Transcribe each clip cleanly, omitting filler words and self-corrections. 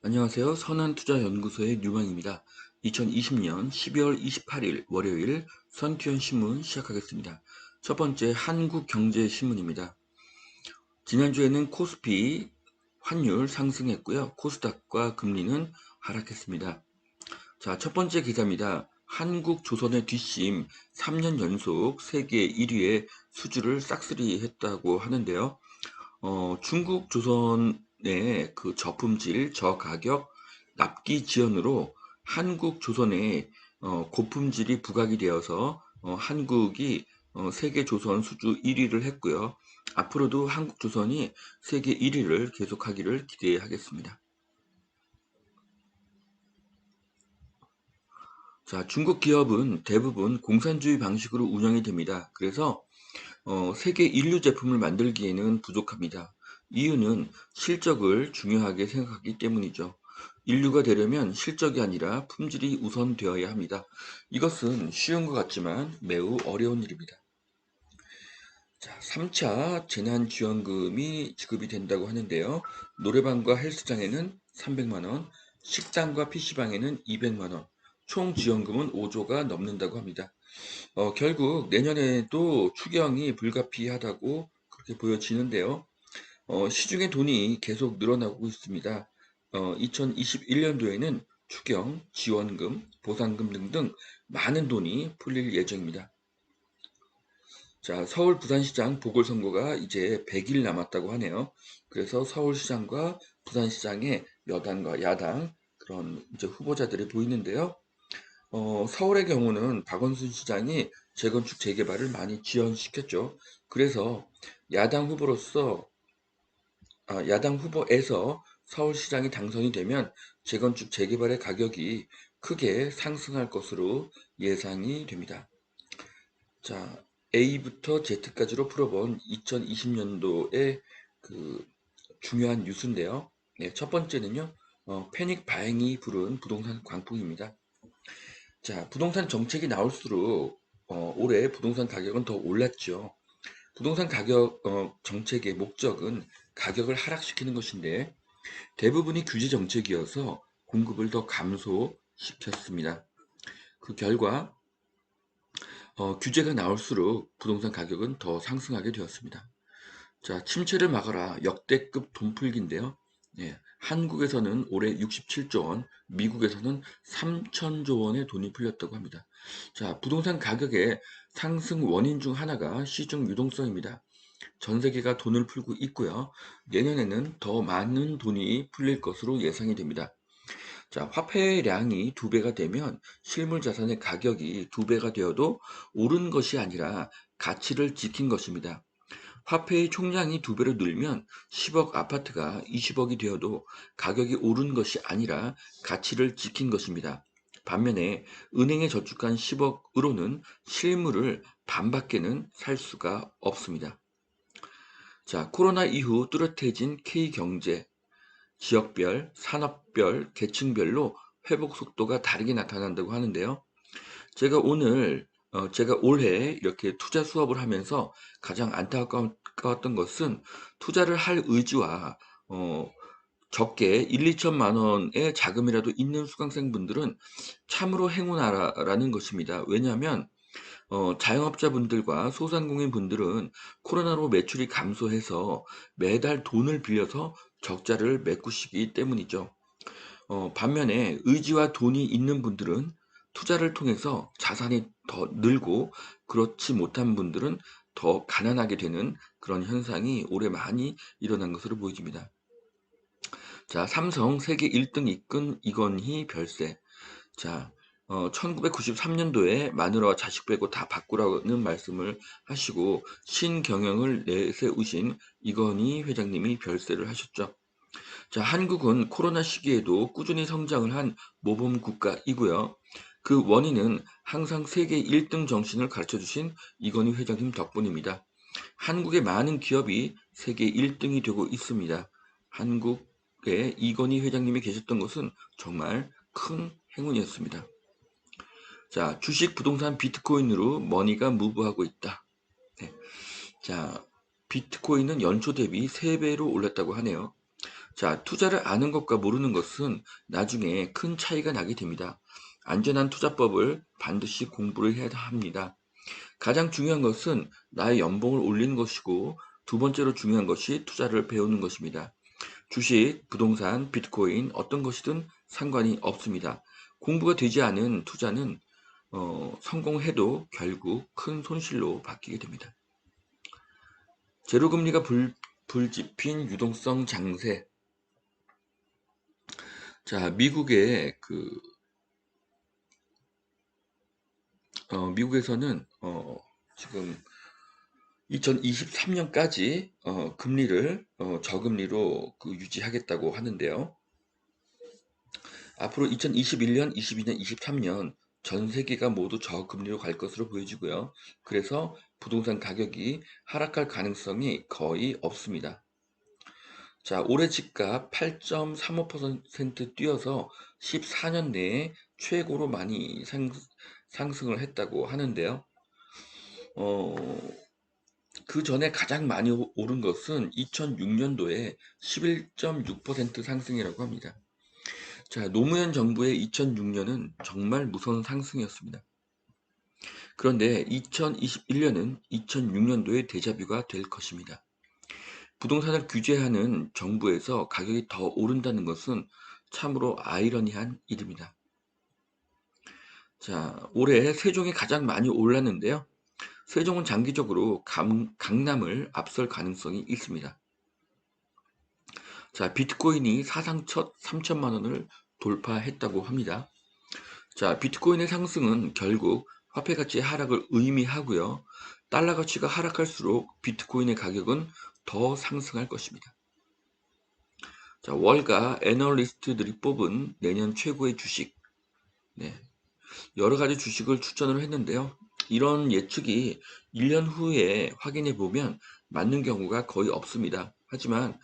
안녕하세요. 선한투자연구소의 뉴망입니다. 2020년 12월 28일 월요일 선투연 신문 시작하겠습니다. 첫 번째 한국경제신문입니다. 지난주에는 코스피 환율 상승했고요. 코스닥과 금리는 하락했습니다. 자, 첫 번째 기사입니다. 한국조선의 뒷심 3년 연속 세계 1위의 수주를 싹쓸이 했다고 하는데요. 중국 조선의 그 저품질, 저가격, 납기 지연으로 한국 조선의 고품질이 부각이 되어서 한국이 세계 조선 수주 1위를 했고요. 앞으로도 한국 조선이 세계 1위를 계속하기를 기대하겠습니다. 자, 중국 기업은 대부분 공산주의 방식으로 운영이 됩니다. 그래서 세계 인류 제품을 만들기에는 부족합니다. 이유는 실적을 중요하게 생각하기 때문이죠. 인류가 되려면 실적이 아니라 품질이 우선되어야 합니다. 이것은 쉬운 것 같지만 매우 어려운 일입니다. 자, 3차 재난지원금이 지급이 된다고 하는데요. 노래방과 헬스장에는 300만 원, 식당과 PC방에는 200만 원, 총 지원금은 5조가 넘는다고 합니다. 결국 내년에도 추경이 불가피하다고 그렇게 보여지는데요. 시중의 돈이 계속 늘어나고 있습니다. 2021년도에는 추경, 지원금, 보상금 등등 많은 돈이 풀릴 예정입니다. 자, 서울 부산시장 보궐선거가 이제 100일 남았다고 하네요. 그래서 서울시장과 부산시장의 여당과 야당 그런 이제 후보자들이 보이는데요. 서울의 경우는 박원순 시장이 재건축 재개발을 많이 지연시켰죠. 그래서 야당 후보로서 야당 후보에서 서울시장이 당선이 되면 재건축 재개발의 가격이 크게 상승할 것으로 예상이 됩니다. 자, A부터 Z까지로 풀어본 2020년도의 그 중요한 뉴스인데요. 네, 첫 번째는요, 패닉 바잉이 부른 부동산 광풍입니다. 자, 부동산 정책이 나올수록 올해 부동산 가격은 더 올랐죠. 부동산 가격 정책의 목적은 가격을 하락시키는 것인데 대부분이 규제 정책이어서 공급을 더 감소시켰습니다. 그 결과 규제가 나올수록 부동산 가격은 더 상승하게 되었습니다. 자, 침체를 막아라 역대급 돈풀기인데요. 예, 한국에서는 올해 67조 원, 미국에서는 3천조 원의 돈이 풀렸다고 합니다. 자, 부동산 가격의 상승 원인 중 하나가 시중 유동성입니다. 전 세계가 돈을 풀고 있고요. 내년에는 더 많은 돈이 풀릴 것으로 예상이 됩니다. 자, 화폐량이 2배가 되면 실물 자산의 가격이 2배가 되어도 오른 것이 아니라 가치를 지킨 것입니다. 화폐의 총량이 2배로 늘면 10억 아파트가 20억이 되어도 가격이 오른 것이 아니라 가치를 지킨 것입니다. 반면에 은행에 저축한 10억으로는 실물을 반밖에는 살 수가 없습니다. 자, 코로나 이후 뚜렷해진 K경제, 지역별, 산업별, 계층별로 회복 속도가 다르게 나타난다고 하는데요. 제가 올해 이렇게 투자 수업을 하면서 가장 안타까웠던 것은 투자를 할 의지와 적게 1, 2천만 원의 자금이라도 있는 수강생분들은 참으로 행운아라는 것입니다. 왜냐하면 자영업자분들과 소상공인분들은 코로나로 매출이 감소해서 매달 돈을 빌려서 적자를 메꾸시기 때문이죠. 반면에 의지와 돈이 있는 분들은 투자를 통해서 자산이 더 늘고 그렇지 못한 분들은 더 가난하게 되는 그런 현상이 올해 많이 일어난 것으로 보여집니다. 자, 삼성 세계 1등 이끈 이건희 별세. 자, 1993년도에 마누라와 자식 빼고 다 바꾸라는 말씀을 하시고 신경영을 내세우신 이건희 회장님이 별세를 하셨죠. 자, 한국은 코로나 시기에도 꾸준히 성장을 한 모범 국가이고요. 그 원인은 항상 세계 1등 정신을 가르쳐 주신 이건희 회장님 덕분입니다. 한국의 많은 기업이 세계 1등이 되고 있습니다. 한국에 이건희 회장님이 계셨던 것은 정말 큰 행운이었습니다. 자, 주식, 부동산, 비트코인으로 머니가 무브하고 있다. 네. 자, 비트코인은 연초 대비 3배로 올랐다고 하네요. 자, 투자를 아는 것과 모르는 것은 나중에 큰 차이가 나게 됩니다. 안전한 투자법을 반드시 공부를 해야 합니다. 가장 중요한 것은 나의 연봉을 올리는 것이고, 두 번째로 중요한 것이 투자를 배우는 것입니다. 주식, 부동산, 비트코인 어떤 것이든 상관이 없습니다. 공부가 되지 않은 투자는 성공해도 결국 큰 손실로 바뀌게 됩니다. 제로금리가 불집힌 유동성 장세. 자, 미국에서는 지금 2023년까지 금리를 저금리로 유지하겠다고 하는데요. 앞으로 2021년, 22년, 23년 전 세계가 모두 저금리로 갈 것으로 보여지고요. 그래서 부동산 가격이 하락할 가능성이 거의 없습니다. 자, 올해 집값 8.35% 뛰어서 14년 내에 최고로 많이 상승을 했다고 하는데요. 그 전에 가장 많이 오른 것은 2006년도에 11.6% 상승이라고 합니다. 자, 노무현 정부의 2006년은 정말 무서운 상승이었습니다. 그런데 2021년은 2006년도의 데자뷰가 될 것입니다. 부동산을 규제하는 정부에서 가격이 더 오른다는 것은 참으로 아이러니한 일입니다. 자, 올해 세종이 가장 많이 올랐는데요. 세종은 장기적으로 강남을 앞설 가능성이 있습니다. 자, 비트코인이 사상 첫 3천만 원을 돌파했다고 합니다. 자, 비트코인의 상승은 결국 화폐 가치의 하락을 의미하고요. 달러 가치가 하락할수록 비트코인의 가격은 더 상승할 것입니다. 자, 월가 애널리스트들이 뽑은 내년 최고의 주식. 네, 여러 가지 주식을 추천을 했는데요. 이런 예측이 1년 후에 확인해 보면 맞는 경우가 거의 없습니다. 하지만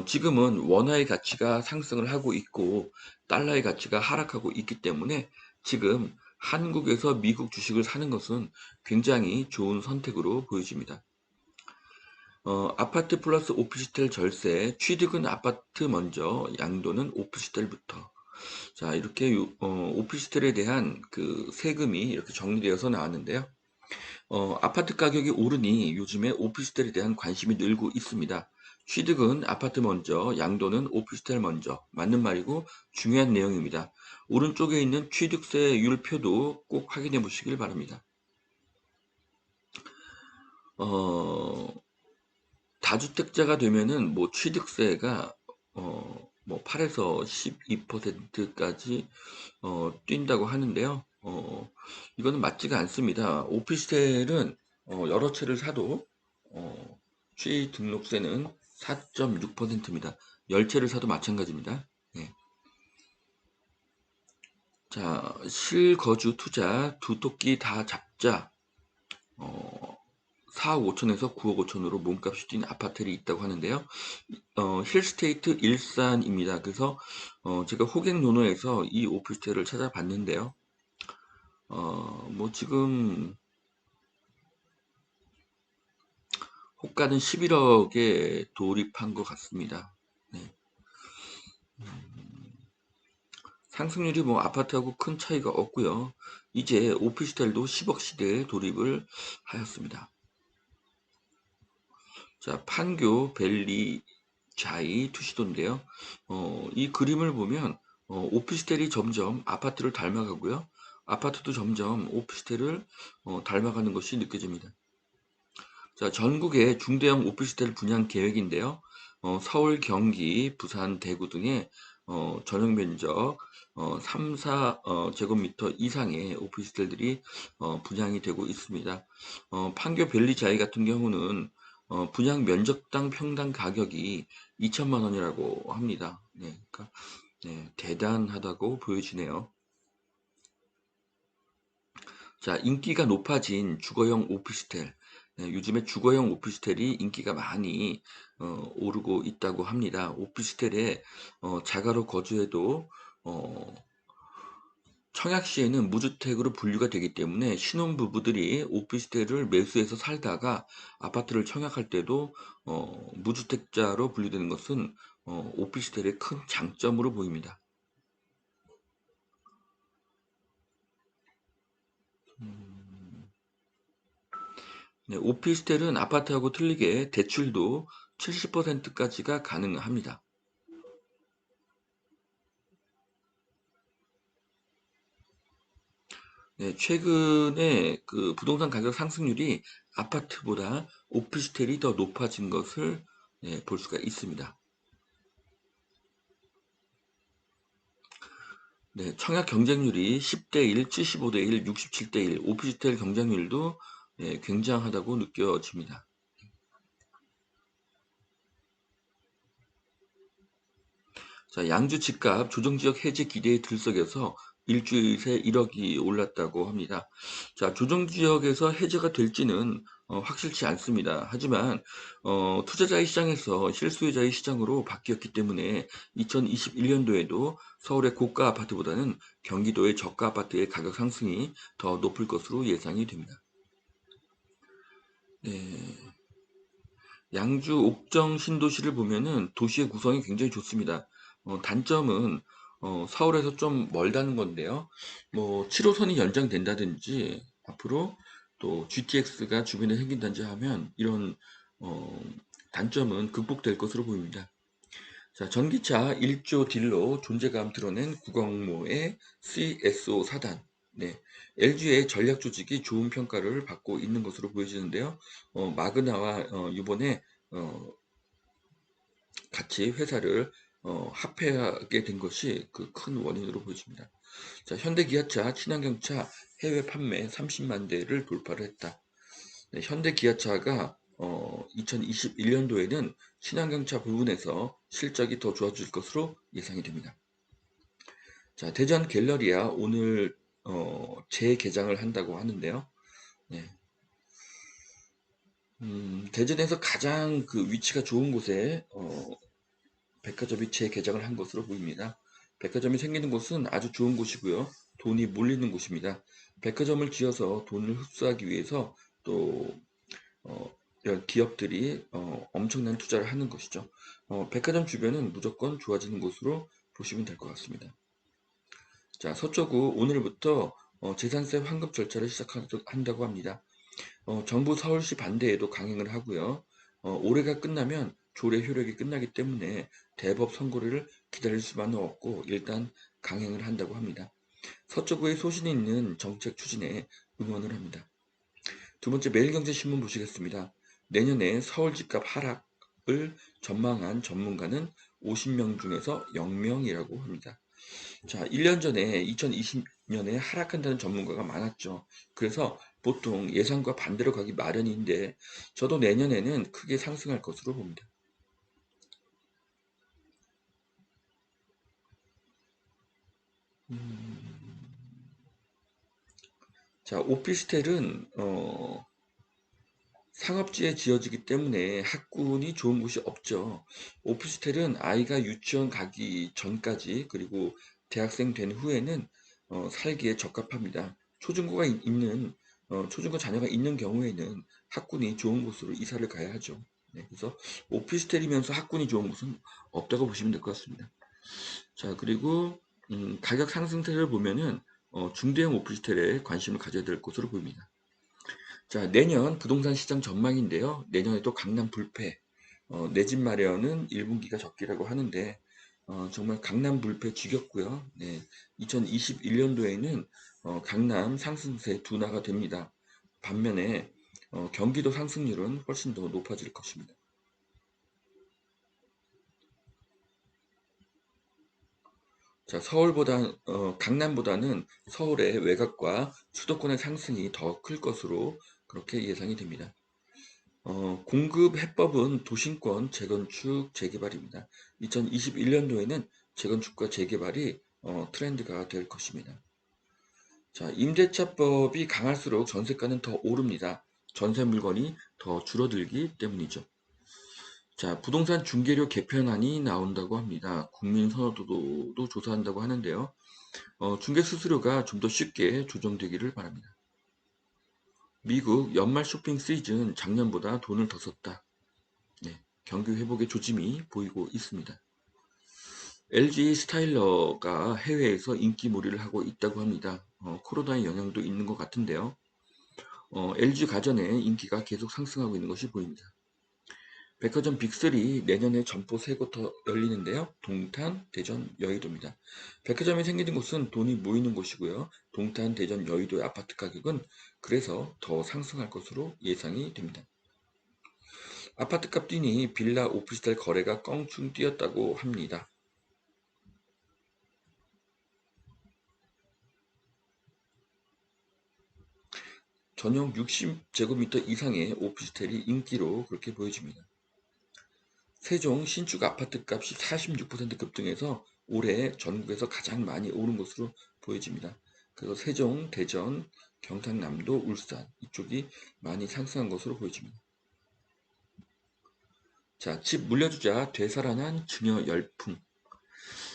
지금은 원화의 가치가 상승을 하고 있고 달러의 가치가 하락하고 있기 때문에 지금 한국에서 미국 주식을 사는 것은 굉장히 좋은 선택으로 보여집니다. 아파트 플러스 오피스텔 절세, 취득은 아파트 먼저, 양도는 오피스텔부터. 자, 이렇게 오피스텔에 대한 그 세금이 이렇게 정리되어서 나왔는데요. 아파트 가격이 오르니 요즘에 오피스텔에 대한 관심이 늘고 있습니다. 취득은 아파트 먼저, 양도는 오피스텔 먼저. 맞는 말이고 중요한 내용입니다. 오른쪽에 있는 취득세율표도 꼭 확인해 보시길 바랍니다. 다주택자가 되면은 뭐 취득세가 뭐 8에서 12%까지 뛴다고 하는데요. 이거는 맞지가 않습니다. 오피스텔은 여러 채를 사도 취등록세는 4.6%입니다. 10채를 사도 마찬가지입니다. 네. 자, 실거주 투자 두 토끼 다 잡자. 4억 5천에서 9억 5천으로 몸값이 뛴 아파트들이 있다고 하는데요. 힐스테이트 일산입니다. 그래서 제가 호갱노노에서 이 오피스텔을 찾아봤는데요. 뭐 지금 호가는 11억에 돌입한 것 같습니다. 네. 상승률이 뭐 아파트하고 큰 차이가 없고요. 이제 오피스텔도 10억 시대에 돌입을 하였습니다. 자, 판교 벨리 자이 투시도인데요. 이 그림을 보면 오피스텔이 점점 아파트를 닮아가고요. 아파트도 점점 오피스텔을 닮아가는 것이 느껴집니다. 자, 전국의 중대형 오피스텔 분양 계획인데요. 서울, 경기, 부산, 대구 등의 전용 면적 3, 4 제곱미터 이상의 오피스텔들이 분양이 되고 있습니다. 판교 벨리자이 같은 경우는 분양 면적당 평당 가격이 2천만 원이라고 합니다. 네, 그러니까 네, 대단하다고 보여지네요. 자, 인기가 높아진 주거용 오피스텔. 네, 요즘에 주거용 오피스텔이 인기가 많이 오르고 있다고 합니다. 오피스텔에 자가로 거주해도 어, 청약시에는 무주택으로 분류가 되기 때문에 신혼부부들이 오피스텔을 매수해서 살다가 아파트를 청약할 때도 무주택자로 분류되는 것은 오피스텔의 큰 장점으로 보입니다. 네, 오피스텔은 아파트하고 틀리게 대출도 70%까지가 가능합니다. 네, 최근에 그 부동산 가격 상승률이 아파트보다 오피스텔이 더 높아진 것을 볼 수가 있습니다. 네, 청약 경쟁률이 10대 1, 75대 1, 67대 1, 오피스텔 경쟁률도 굉장하다고 느껴집니다. 자, 양주 집값 조정지역 해제 기대에 들썩여서 일주일 새 1억이 올랐다고 합니다. 자, 조정지역에서 해제가 될지는 확실치 않습니다. 하지만 투자자의 시장에서 실수요자의 시장으로 바뀌었기 때문에 2021년도에도 서울의 고가 아파트보다는 경기도의 저가 아파트의 가격 상승이 더 높을 것으로 예상이 됩니다. 네. 양주 옥정 신도시를 보면은 도시의 구성이 굉장히 좋습니다. 단점은 서울에서 좀 멀다는 건데요. 뭐 7호선이 연장된다든지 앞으로 또 GTX가 주변에 생긴다든지 하면 이런 어, 단점은 극복될 것으로 보입니다. 자, 전기차 1조 딜로 존재감 드러낸 구광모의 CSO 사단. 네, LG의 전략 조직이 좋은 평가를 받고 있는 것으로 보여지는데요. 마그나와 이번에 어, 같이 회사를 합해하게 된 것이 그 큰 원인으로 보여집니다. 자, 현대기아차 친환경차 해외 판매 30만 대를 돌파를 했다. 네, 현대기아차가 2021년도에는 친환경차 부분에서 실적이 더 좋아질 것으로 예상이 됩니다. 자, 대전 갤러리아 오늘 재개장을 한다고 하는데요. 네, 대전에서 가장 그 위치가 좋은 곳에 백화점이 재개장을 한 것으로 보입니다. 백화점이 생기는 곳은 아주 좋은 곳이고요. 돈이 몰리는 곳입니다. 백화점을 지어서 돈을 흡수하기 위해서 또 이런 기업들이 엄청난 투자를 하는 것이죠. 백화점 주변은 무조건 좋아지는 곳으로 보시면 될 것 같습니다. 자, 서초구 오늘부터 재산세 환급 절차를 시작한다고 합니다. 정부 서울시 반대에도 강행을 하고요. 올해가 끝나면 조례 효력이 끝나기 때문에 대법 선고를 기다릴 수만은 없고 일단 강행을 한다고 합니다. 서초구의 소신 있는 정책 추진에 응원을 합니다. 두 번째 매일경제신문 보시겠습니다. 내년에 서울 집값 하락을 전망한 전문가는 50명 중에서 0명이라고 합니다. 자, 1년 전에 2020년에 하락한다는 전문가가 많았죠. 그래서 보통 예상과 반대로 가기 마련인데 저도 내년에는 크게 상승할 것으로 봅니다. 자, 오피스텔은 상업지에 지어지기 때문에 학군이 좋은 곳이 없죠. 오피스텔은 아이가 유치원 가기 전까지 그리고 대학생 된 후에는 살기에 적합합니다. 초중고 자녀가 있는 경우에는 학군이 좋은 곳으로 이사를 가야 하죠. 네, 그래서 오피스텔이면서 학군이 좋은 곳은 없다고 보시면 될 것 같습니다. 자, 그리고 가격 상승세를 보면은 중대형 오피스텔에 관심을 가져야 될 것으로 보입니다. 자, 내년 부동산 시장 전망인데요. 내년에도 강남 불패, 내 집 마련은 1분기가 적기라고 하는데, 정말 강남 불패 지겹고요. 네, 2021년도에는 강남 상승세 둔화가 됩니다. 반면에 경기도 상승률은 훨씬 더 높아질 것입니다. 자, 강남보다는 서울의 외곽과 수도권의 상승이 더 클 것으로 그렇게 예상이 됩니다. 공급 해법은 도심권 재건축 재개발입니다. 2021년도에는 재건축과 재개발이 트렌드가 될 것입니다. 자, 임대차법이 강할수록 전세가는 더 오릅니다. 전세 물건이 더 줄어들기 때문이죠. 자, 부동산 중개료 개편안이 나온다고 합니다. 국민 선호도도 조사한다고 하는데요. 중개 수수료가 좀 더 쉽게 조정되기를 바랍니다. 미국 연말 쇼핑 시즌 작년보다 돈을 더 썼다. 네, 경기 회복의 조짐이 보이고 있습니다. LG 스타일러가 해외에서 인기몰이를 하고 있다고 합니다. 코로나의 영향도 있는 것 같은데요. LG 가전의 인기가 계속 상승하고 있는 것이 보입니다. 백화점 빅3 내년에 점포 3곳 더 열리는데요. 동탄, 대전, 여의도입니다. 백화점이 생기는 곳은 돈이 모이는 곳이고요. 동탄, 대전, 여의도의 아파트 가격은 그래서 더 상승할 것으로 예상이 됩니다. 아파트값 뛰니 빌라 오피스텔 거래가 껑충 뛰었다고 합니다. 전용 60제곱미터 이상의 오피스텔이 인기로 그렇게 보여집니다. 세종 신축 아파트 값이 46% 급등해서 올해 전국에서 가장 많이 오른 것으로 보여집니다. 그래서 세종, 대전, 경상남도, 울산 이쪽이 많이 상승한 것으로 보여집니다. 자, 집 물려주자 되살아난 증여 열풍.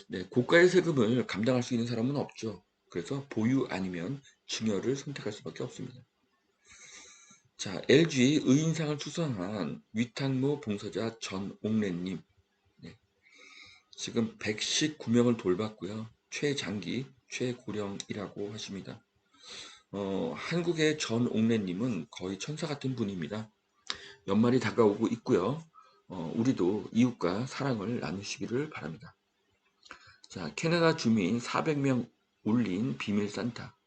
네, 고가의 세금을 감당할 수 있는 사람은 없죠. 그래서 보유 아니면 증여를 선택할 수밖에 없습니다. 자, LG 의인상을 수상한 위탁모 봉사자 전옥래님. 네, 지금 119명을 돌봤고요. 최장기, 최고령이라고 하십니다. 한국의 전옥래님은 거의 천사 같은 분입니다. 연말이 다가오고 있고요. 우리도 이웃과 사랑을 나누시기를 바랍니다. 자, 캐나다 주민 400명 울린 비밀 산타.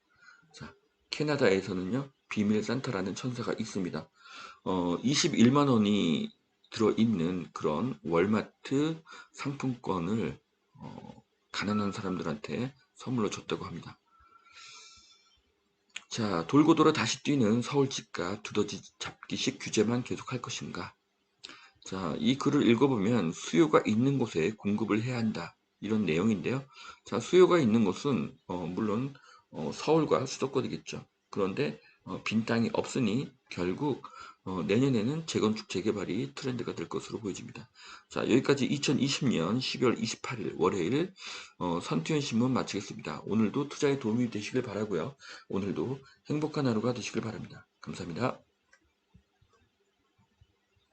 자, 캐나다에서는요, 비밀 산타라는 천사가 있습니다. 21만 원이 들어있는 그런 월마트 상품권을 가난한 사람들한테 선물로 줬다고 합니다. 자, 돌고 돌아 다시 뛰는 서울 집값 두더지 잡기식 규제만 계속할 것인가? 자, 이 글을 읽어보면 수요가 있는 곳에 공급을 해야 한다. 이런 내용인데요. 자, 수요가 있는 곳은 물론 서울과 수도권이겠죠. 그런데 빈 땅이 없으니 결국 내년에는 재건축 재개발이 트렌드가 될 것으로 보여집니다. 자, 여기까지 2020년 12월 28일 월요일 선투현 신문 마치겠습니다. 오늘도 투자에 도움이 되시길 바라고요. 오늘도 행복한 하루가 되시길 바랍니다. 감사합니다.